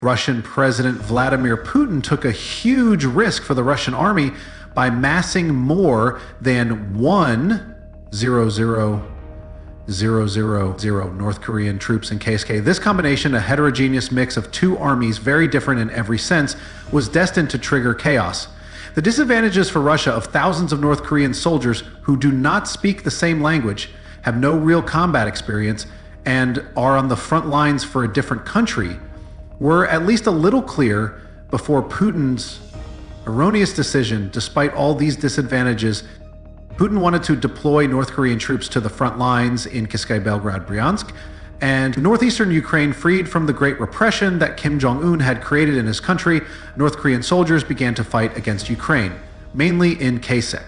Russian President Vladimir Putin took a huge risk for the Russian army by massing more than 1,000,000 North Korean troops in KSK. This combination, a heterogeneous mix of two armies, very different in every sense, was destined to trigger chaos. The disadvantages for Russia of thousands of North Korean soldiers who do not speak the same language, have no real combat experience, and are on the front lines for a different country were at least a little clear before Putin's erroneous decision. Despite all these disadvantages, Putin wanted to deploy North Korean troops to the front lines in Kherson, Belgrade, Bryansk, and northeastern Ukraine freed from the Great Repression that Kim Jong-un had created in his country. North Korean soldiers began to fight against Ukraine, mainly in Kherson.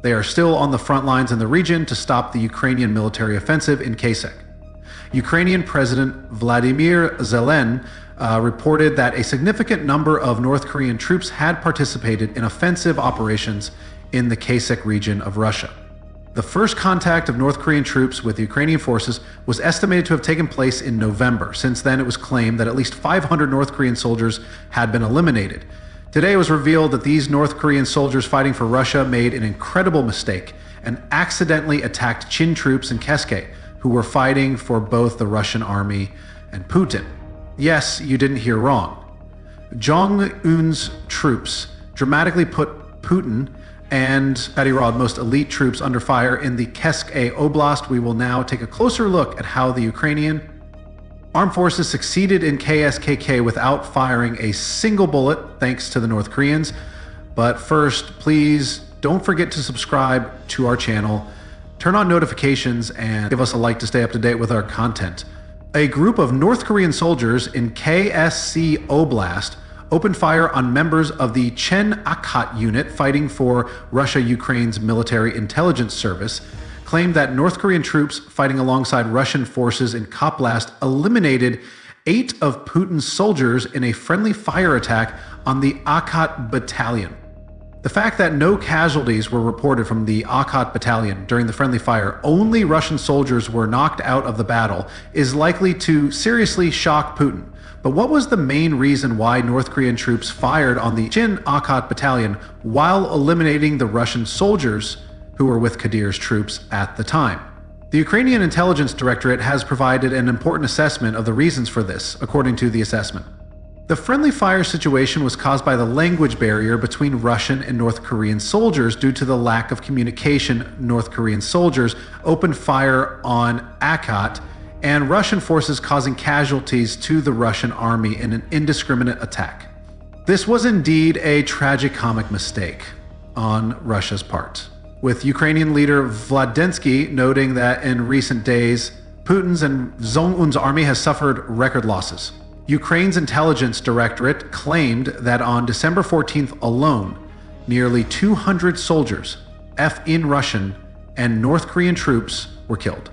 They are still on the front lines in the region to stop the Ukrainian military offensive in Kherson. Ukrainian President Vladimir Zelensky reported that a significant number of North Korean troops had participated in offensive operations in the Kherson region of Russia. The first contact of North Korean troops with the Ukrainian forces was estimated to have taken place in November. Since then, it was claimed that at least 500 North Korean soldiers had been eliminated. Today, it was revealed that these North Korean soldiers fighting for Russia made an incredible mistake and accidentally attacked Chin troops in Kherson, who were fighting for both the Russian army and Putin. Yes, you didn't hear wrong. Jong-un's troops dramatically put Putin and Kryvyi Rih, most elite troops, under fire in the Kherson Oblast. We will now take a closer look at how the Ukrainian armed forces succeeded in KSKK without firing a single bullet, thanks to the North Koreans. But first, please don't forget to subscribe to our channel, turn on notifications, and give us a like to stay up to date with our content. A group of North Korean soldiers in KSC Oblast opened fire on members of the Chen Akat unit fighting for Russia-Ukraine's military intelligence service, claimed that North Korean troops fighting alongside Russian forces in Koplast eliminated 8 of Putin's soldiers in a friendly fire attack on the Akat battalion. The fact that no casualties were reported from the Akat battalion during the friendly fire, only Russian soldiers were knocked out of the battle, is likely to seriously shock Putin. But what was the main reason why North Korean troops fired on the Chin Akat battalion while eliminating the Russian soldiers who were with Kadyr's troops at the time? The Ukrainian Intelligence Directorate has provided an important assessment of the reasons for this, according to the assessment. The friendly fire situation was caused by the language barrier between Russian and North Korean soldiers due to the lack of communication. North Korean soldiers opened fire on Akat and Russian forces, causing casualties to the Russian army in an indiscriminate attack. This was indeed a tragicomic mistake on Russia's part, with Ukrainian leader Vladensky noting that in recent days, Putin's and Jong-un's army has suffered record losses. Ukraine's intelligence directorate claimed that on December 14th alone, nearly 200 soldiers, in Russian and North Korean troops, were killed.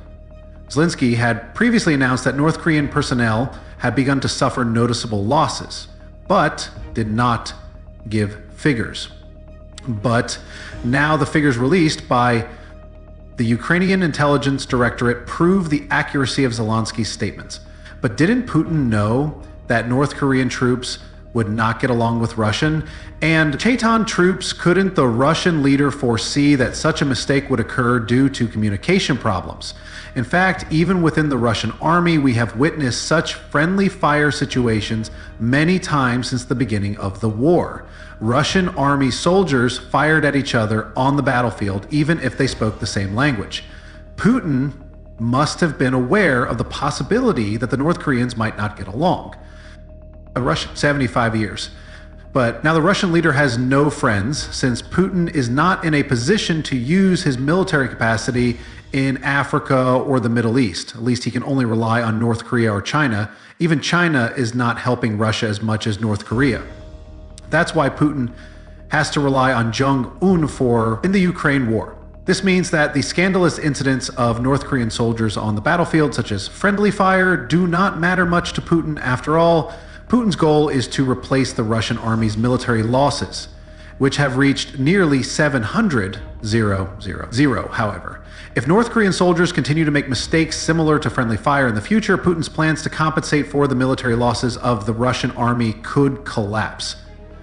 Zelensky had previously announced that North Korean personnel had begun to suffer noticeable losses, but did not give figures. But now the figures released by the Ukrainian Intelligence Directorate prove the accuracy of Zelensky's statements. But didn't Putin know that North Korean troops would not get along with Russian? And Chetan troops, couldn't the Russian leader foresee that such a mistake would occur due to communication problems? In fact, even within the Russian army, we have witnessed such friendly fire situations many times since the beginning of the war. Russian army soldiers fired at each other on the battlefield, even if they spoke the same language. Putin must have been aware of the possibility that the North Koreans might not get along. A Russian 75 years. But now the Russian leader has no friends, since Putin is not in a position to use his military capacity in Africa or the Middle East. At least he can only rely on North Korea or China. Even China is not helping Russia as much as North Korea. That's why Putin has to rely on Jong-un in the Ukraine war. This means that the scandalous incidents of North Korean soldiers on the battlefield, such as friendly fire, do not matter much to Putin. After all, Putin's goal is to replace the Russian army's military losses. which have reached nearly 700, however. If North Korean soldiers continue to make mistakes similar to friendly fire in the future, Putin's plans to compensate for the military losses of the Russian army could collapse.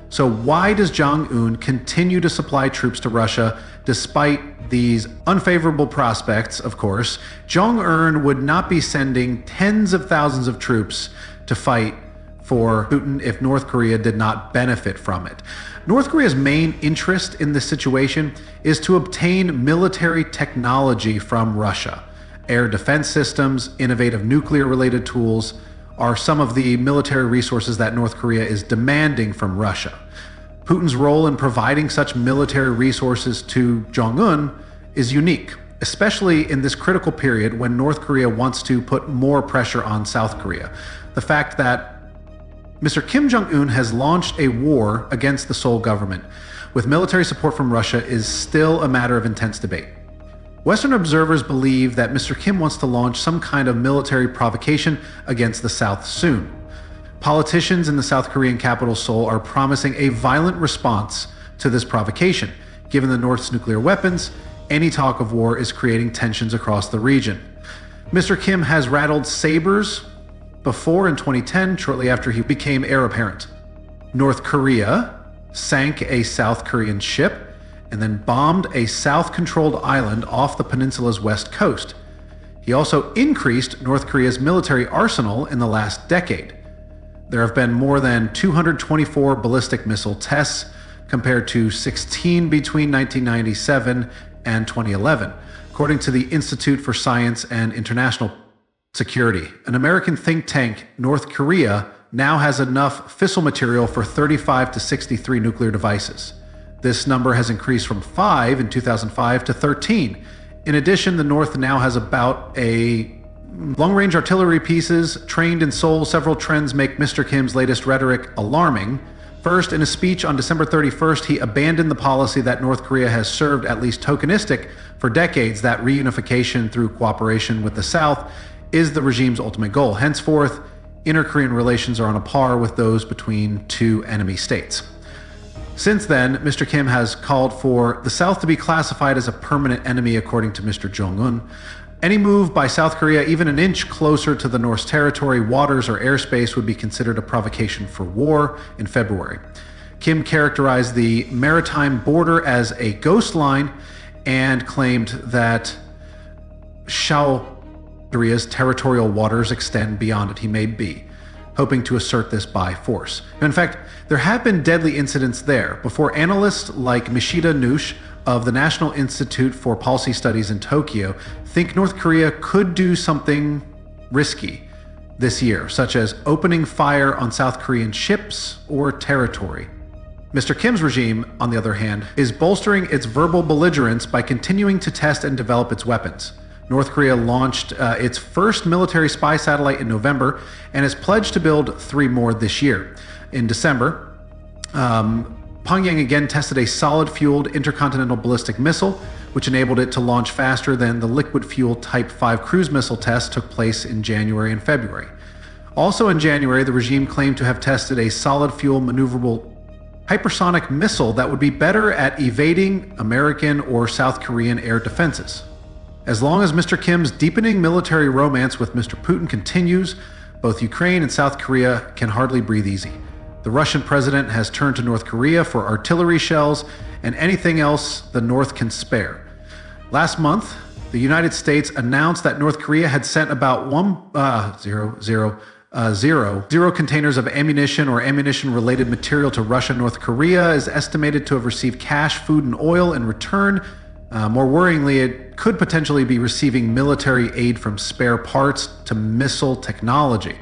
So why does Jong-un continue to supply troops to Russia despite these unfavorable prospects? Of course, Jong-un would not be sending tens of thousands of troops to fight for Putin if North Korea did not benefit from it. North Korea's main interest in this situation is to obtain military technology from Russia. Air defense systems, innovative nuclear-related tools are some of the military resources that North Korea is demanding from Russia. Putin's role in providing such military resources to Jong-un is unique, especially in this critical period when North Korea wants to put more pressure on South Korea. The fact that Mr. Kim Jong-un has launched a war against the Seoul government with military support from Russia is still a matter of intense debate. Western observers believe that Mr. Kim wants to launch some kind of military provocation against the South soon. Politicians in the South Korean capital Seoul are promising a violent response to this provocation. Given the North's nuclear weapons, any talk of war is creating tensions across the region. Mr. Kim has rattled sabers before in 2010, shortly after he became heir apparent. North Korea sank a South Korean ship and then bombed a South-controlled island off the peninsula's west coast. He also increased North Korea's military arsenal in the last decade. There have been more than 224 ballistic missile tests, compared to 16 between 1997 and 2011, according to the Institute for Science and International Security. An American think tank, North Korea, now has enough fissile material for 35 to 63 nuclear devices. This number has increased from 5 in 2005 to 13. In addition, the North now has about a long-range artillery pieces trained in Seoul. Several trends make Mr. Kim's latest rhetoric alarming. First, in a speech on December 31st, he abandoned the policy that North Korea has served, at least tokenistic, for decades, that reunification through cooperation with the South is the regime's ultimate goal. Henceforth, inter-Korean relations are on a par with those between two enemy states. Since then, Mr. Kim has called for the South to be classified as a permanent enemy, according to Mr. Jong-un. Any move by South Korea, even an inch closer to the North's territory, waters, or airspace, would be considered a provocation for war in February. Kim characterized the maritime border as a ghost line and claimed that South Korea's territorial waters extend beyond it. He may be hoping to assert this by force. In fact, there have been deadly incidents there before analysts like Mishita Nush of the National Institute for Policy Studies in Tokyo think North Korea could do something risky this year, such as opening fire on South Korean ships or territory. Mr. Kim's regime, on the other hand, is bolstering its verbal belligerence by continuing to test and develop its weapons. North Korea launched its first military spy satellite in November and has pledged to build 3 more this year. In December, Pyongyang again tested a solid-fueled intercontinental ballistic missile, which enabled it to launch faster than the liquid-fueled Type 5 cruise missile test took place in January and February. Also in January, the regime claimed to have tested a solid-fuel maneuverable hypersonic missile that would be better at evading American or South Korean air defenses. As long as Mr. Kim's deepening military romance with Mr. Putin continues, both Ukraine and South Korea can hardly breathe easy. The Russian president has turned to North Korea for artillery shells and anything else the North can spare. Last month, the United States announced that North Korea had sent about zero containers of ammunition or ammunition-related material to Russia. North Korea is estimated to have received cash, food, and oil in return. More worryingly, it could potentially be receiving military aid from spare parts to missile technology.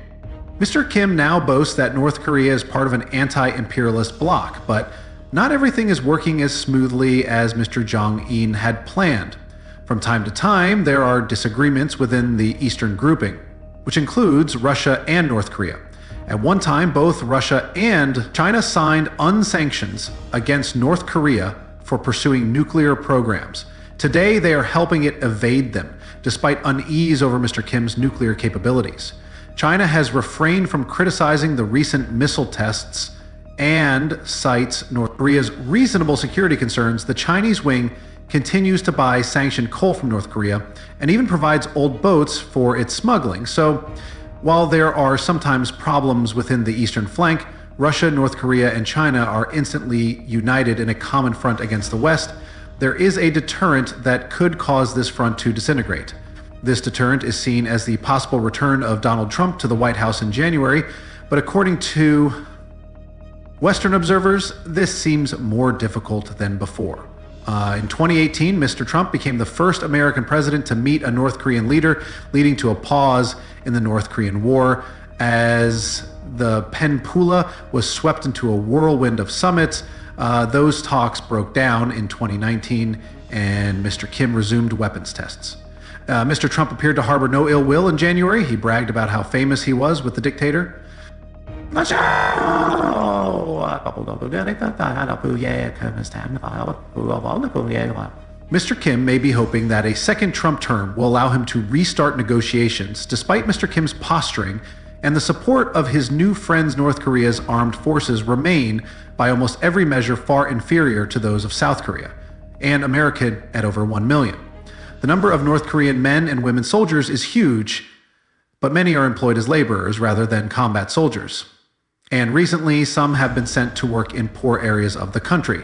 Mr. Kim now boasts that North Korea is part of an anti-imperialist bloc, but not everything is working as smoothly as Mr. Jong-un had planned. From time to time, there are disagreements within the Eastern grouping, which includes Russia and North Korea. At one time, both Russia and China signed unsanctions against North Korea for pursuing nuclear programs. Today, they are helping it evade them, despite unease over Mr. Kim's nuclear capabilities. China has refrained from criticizing the recent missile tests and cites North Korea's reasonable security concerns, the Chinese wing continues to buy sanctioned coal from North Korea and even provides old boats for its smuggling. So, while there are sometimes problems within the eastern flank, Russia, North Korea, and China are instantly united in a common front against the West. There is a deterrent that could cause this front to disintegrate. This deterrent is seen as the possible return of Donald Trump to the White House in January, but according to Western observers, this seems more difficult than before. In 2018, Mr. Trump became the first American president to meet a North Korean leader, leading to a pause in the North Korean War as the peninsula was swept into a whirlwind of summits. Those talks broke down in 2019, and Mr. Kim resumed weapons tests. Mr. Trump appeared to harbor no ill will in January. He bragged about how famous he was with the dictator. Mr. Kim may be hoping that a second Trump term will allow him to restart negotiations, despite Mr. Kim's posturing, and the support of his new friends North Korea's armed forces remain, by almost every measure, far inferior to those of South Korea, and America at over 1 million. The number of North Korean men and women soldiers is huge, but many are employed as laborers rather than combat soldiers. And recently, some have been sent to work in poor areas of the country.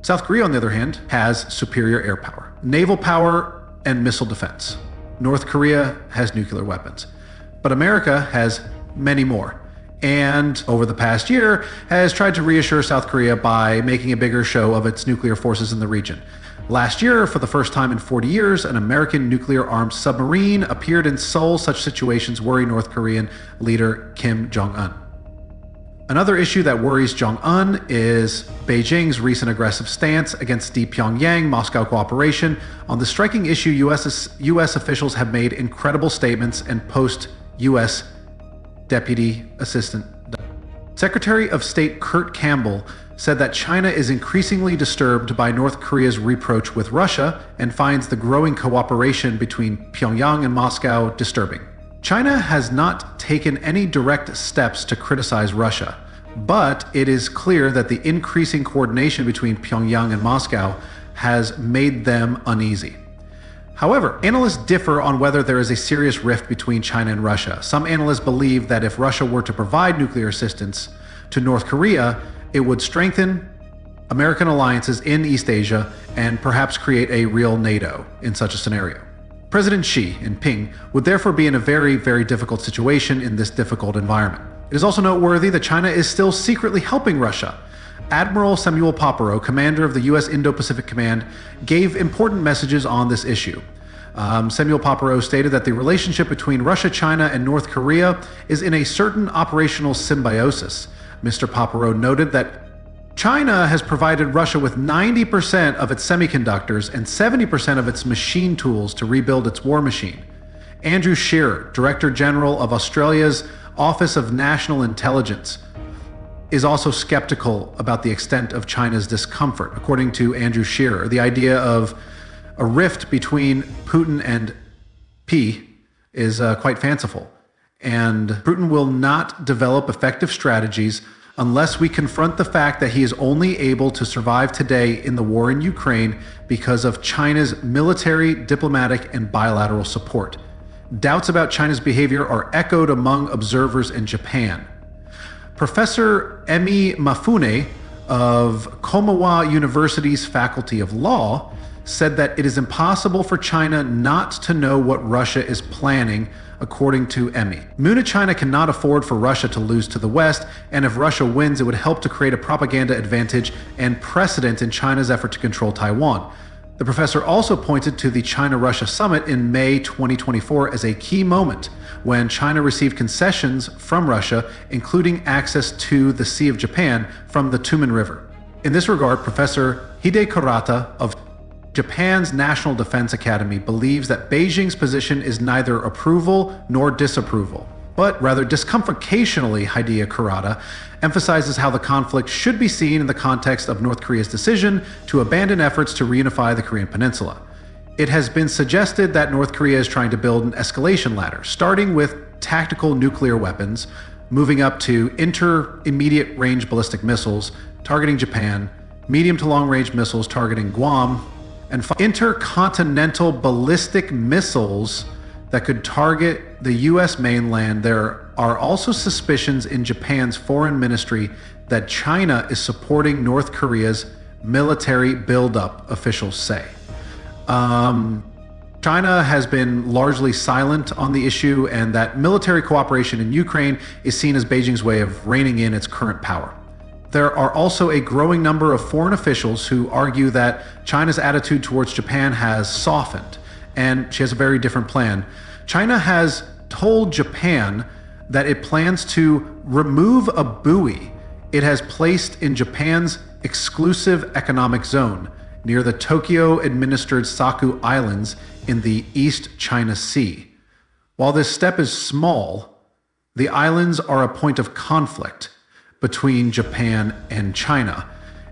South Korea, on the other hand, has superior air power, naval power, and missile defense. North Korea has nuclear weapons. But America has many more, and over the past year has tried to reassure South Korea by making a bigger show of its nuclear forces in the region. Last year, for the first time in 40 years, an American nuclear-armed submarine appeared in Seoul. Such situations worry North Korean leader Kim Jong-un. Another issue that worries Jong-un is Beijing's recent aggressive stance against the Pyongyang-Moscow cooperation. On the striking issue, U.S. officials have made incredible statements and post-U.S. Deputy Assistant Secretary of State Kurt Campbell said that China is increasingly disturbed by North Korea's reproach with Russia and finds the growing cooperation between Pyongyang and Moscow disturbing. China has not taken any direct steps to criticize Russia, but it is clear that the increasing coordination between Pyongyang and Moscow has made them uneasy. However, analysts differ on whether there is a serious rift between China and Russia. Some analysts believe that if Russia were to provide nuclear assistance to North Korea, it would strengthen American alliances in East Asia and perhaps create a real NATO in such a scenario. President Xi Jinping would therefore be in a very, very difficult situation in this difficult environment. It is also noteworthy that China is still secretly helping Russia. Admiral Samuel Papero, commander of the U.S. Indo-Pacific Command, gave important messages on this issue. Samuel Papero stated that the relationship between Russia, China, and North Korea is in a certain operational symbiosis. Mr. Papero noted that China has provided Russia with 90% of its semiconductors and 70% of its machine tools to rebuild its war machine. Andrew Shearer, Director General of Australia's Office of National Intelligence, is also skeptical about the extent of China's discomfort. According to Andrew Shearer, the idea of a rift between Putin and Xi is quite fanciful, and Putin will not develop effective strategies unless we confront the fact that he is only able to survive today in the war in Ukraine because of China's military, diplomatic, and bilateral support. Doubts about China's behavior are echoed among observers in Japan. Professor Emi Mafune of Komawa University's Faculty of Law said that it is impossible for China not to know what Russia is planning, according to Emi. China cannot afford for Russia to lose to the West, and if Russia wins, it would help to create a propaganda advantage and precedent in China's effort to control Taiwan. The professor also pointed to the China-Russia summit in May 2024 as a key moment when China received concessions from Russia, including access to the Sea of Japan from the Tumen River. In this regard, Professor Hide Kurata of Japan's National Defense Academy believes that Beijing's position is neither approval nor disapproval, but rather discomfortationally. Hide Kurata emphasizes how the conflict should be seen in the context of North Korea's decision to abandon efforts to reunify the Korean Peninsula. It has been suggested that North Korea is trying to build an escalation ladder, starting with tactical nuclear weapons, moving up to intermediate range ballistic missiles targeting Japan, medium to long range missiles targeting Guam, and intercontinental ballistic missiles that could target the U.S. mainland. There are also suspicions in Japan's foreign ministry that China is supporting North Korea's military buildup, officials say. China has been largely silent on the issue, and that military cooperation in Ukraine is seen as Beijing's way of reining in its current power. There are also a growing number of foreign officials who argue that China's attitude towards Japan has softened, and she has a very different plan. China has told Japan that it plans to remove a buoy it has placed in Japan's exclusive economic zone near the Tokyo-administered Saku Islands in the East China Sea. While this step is small, the islands are a point of conflict between Japan and China,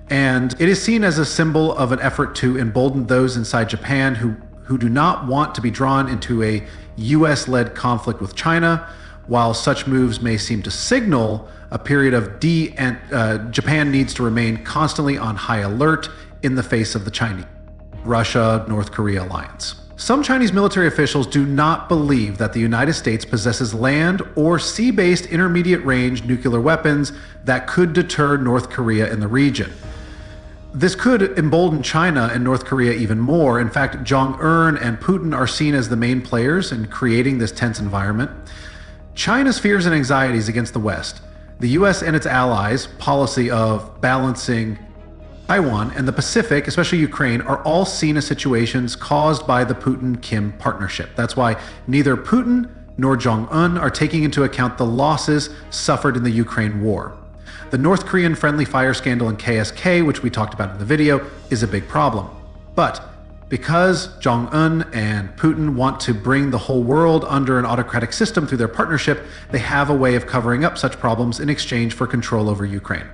and it is seen as a symbol of an effort to embolden those inside Japan who do not want to be drawn into a US-led conflict with China. While such moves may seem to signal a period of Japan needs to remain constantly on high alert in the face of the Chinese, Russia-North Korea alliance. Some Chinese military officials do not believe that the United States possesses land or sea-based intermediate-range nuclear weapons that could deter North Korea in the region. This could embolden China and North Korea even more. In fact, Jong-un and Putin are seen as the main players in creating this tense environment. China's fears and anxieties against the West, the U.S. and its allies' policy of balancing Taiwan and the Pacific, especially Ukraine, are all seen as situations caused by the Putin-Kim partnership. That's why neither Putin nor Jong-un are taking into account the losses suffered in the Ukraine war. The North Korean friendly fire scandal in KSK, which we talked about in the video, is a big problem. But because Jong-un and Putin want to bring the whole world under an autocratic system through their partnership, they have a way of covering up such problems in exchange for control over Ukraine.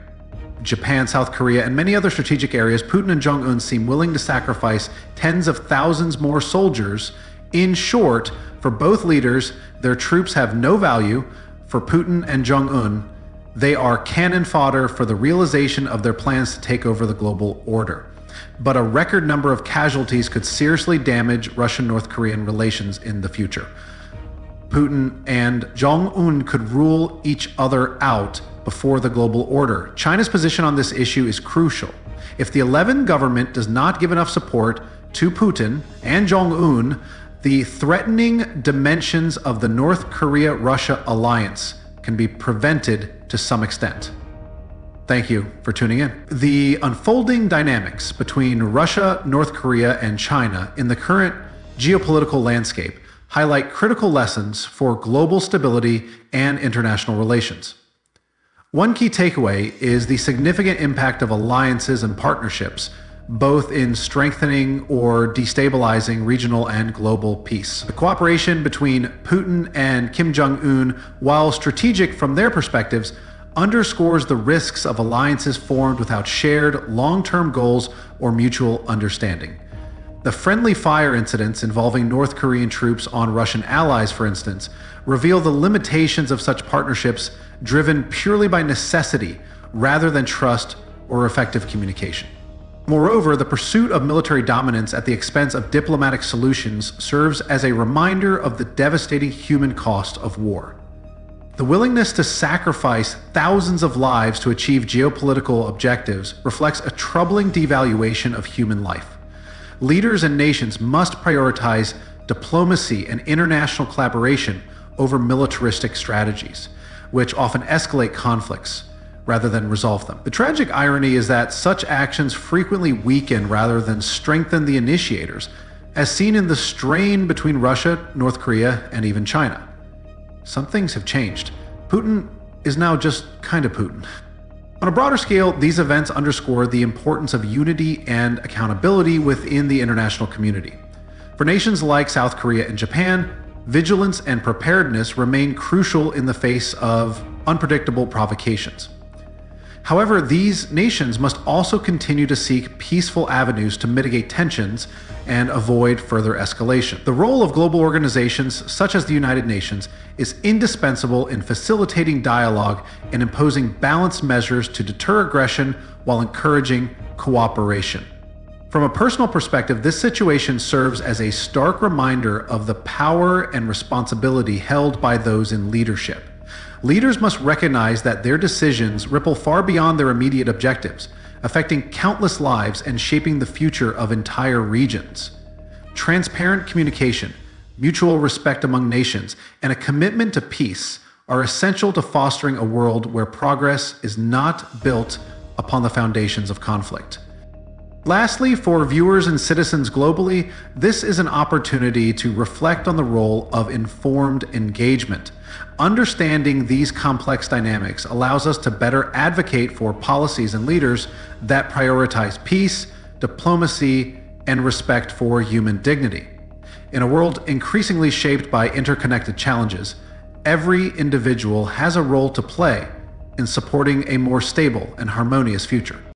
Japan, South Korea, and many other strategic areas, Putin and Jong-un seem willing to sacrifice tens of thousands more soldiers. In short, for both leaders, their troops have no value. For Putin and Jong-un, they are cannon fodder for the realization of their plans to take over the global order. But a record number of casualties could seriously damage Russian-North Korean relations in the future. Putin and Jong-un could rule each other out before the global order. China's position on this issue is crucial. If the 11 government does not give enough support to Putin and Jong-un, the threatening dimensions of the North Korea-Russia alliance can be prevented to some extent. Thank you for tuning in. The unfolding dynamics between Russia, North Korea, and China in the current geopolitical landscape highlight critical lessons for global stability and international relations. One key takeaway is the significant impact of alliances and partnerships, both in strengthening or destabilizing regional and global peace. The cooperation between Putin and Kim Jong-un, while strategic from their perspectives, underscores the risks of alliances formed without shared long-term goals or mutual understanding. The friendly fire incidents involving North Korean troops on Russian allies, for instance, reveal the limitations of such partnerships driven purely by necessity rather than trust or effective communication. Moreover, the pursuit of military dominance at the expense of diplomatic solutions serves as a reminder of the devastating human cost of war. The willingness to sacrifice thousands of lives to achieve geopolitical objectives reflects a troubling devaluation of human life. Leaders and nations must prioritize diplomacy and international collaboration over militaristic strategies, which often escalate conflicts rather than resolve them. The tragic irony is that such actions frequently weaken rather than strengthen the initiators, as seen in the strain between Russia, North Korea, and even China. Some things have changed. Putin is now just kind of Putin. On a broader scale, these events underscore the importance of unity and accountability within the international community. For nations like South Korea and Japan, vigilance and preparedness remain crucial in the face of unpredictable provocations. However, these nations must also continue to seek peaceful avenues to mitigate tensions and avoid further escalation. The role of global organizations such as the United Nations is indispensable in facilitating dialogue and imposing balanced measures to deter aggression while encouraging cooperation. From a personal perspective, this situation serves as a stark reminder of the power and responsibility held by those in leadership. Leaders must recognize that their decisions ripple far beyond their immediate objectives, affecting countless lives and shaping the future of entire regions. Transparent communication, mutual respect among nations, and a commitment to peace are essential to fostering a world where progress is not built upon the foundations of conflict. Lastly, for viewers and citizens globally, this is an opportunity to reflect on the role of informed engagement. Understanding these complex dynamics allows us to better advocate for policies and leaders that prioritize peace, diplomacy, and respect for human dignity. In a world increasingly shaped by interconnected challenges, every individual has a role to play in supporting a more stable and harmonious future.